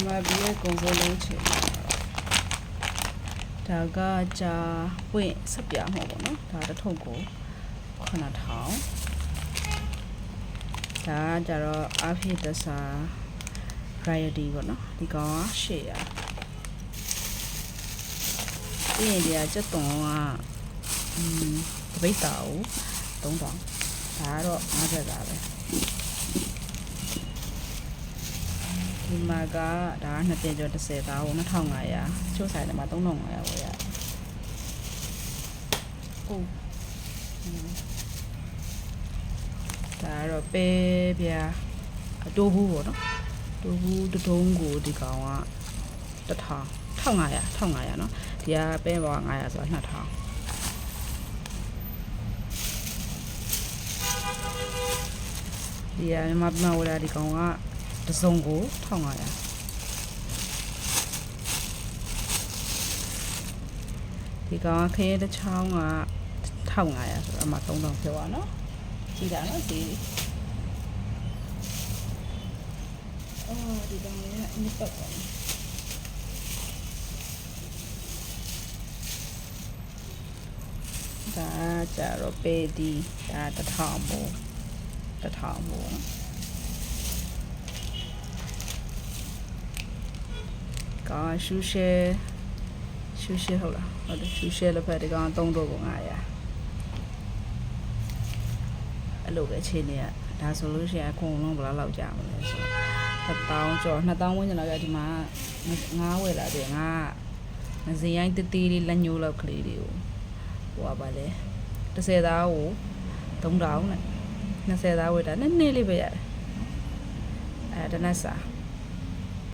မှာပြီးရဲ့ကုံစုံလုံးချင်ဒါကကြာပွင့်ဆက်ပြမှာပေါ့နော်ဒါတစ်ထုပ်ကို9000ဒါကြတော့အဖြစ်တစား variety ပေါ့နော်ဒီကောင်က800ပြီးရင်ဒီကစက်သွန်ကတပိတ်တာကို3000ဒါကတော့50တာပဲဒီမှာကဒါက2ကျော်30သားကို2500ချိုးဆိုင်တယ်မှာ3500ဝယ်ရအိုးဒါကတော့ပဲပြာတိုးဘူးပေါ့နော်တိုးဘူးတတုံးကိုဒီကောင်က1500နော်ဒီကပဲပေါက900ဆိုတော့2000ဒီကမြန်မာဝယ်လာဒီကောင်ကတစုံကို1500ဒီကောင်ကခရဲတစ်ချောင်းက1500ဆိုတော့အမှ3000ဖြစ်သွားနော်ကြည့်တာနော်ဒီဒီကောင်လေးကအမြစ်ပတ်ပါဒါကြတော့ပေဒီဒါ1000မို့ကာရှူရှဲဟုတ်လားဟုတ်တယ်ရှူရှဲလက်ဖက်ဒီကောင်3တော့900အဲ့လိုပဲချိန်နေရဒါဆိုလို့ရှိရင်အကုန်လုံးဘယ်လောက်ကြာမလဲဆို1000ကျော်2000ဝန်းကျင်လောက်ကဒီမှာငါးဝယ်လာတယ်ငါမစင်ရိုင်းတတိလေးလက်ညှိုးလောက်ကလေးတွေကိုဟိုပါလေ30သားကို3000နဲ့20သားဝယ်တာနည်းနည်းလေးပဲရတယ်အဲတနက်စာ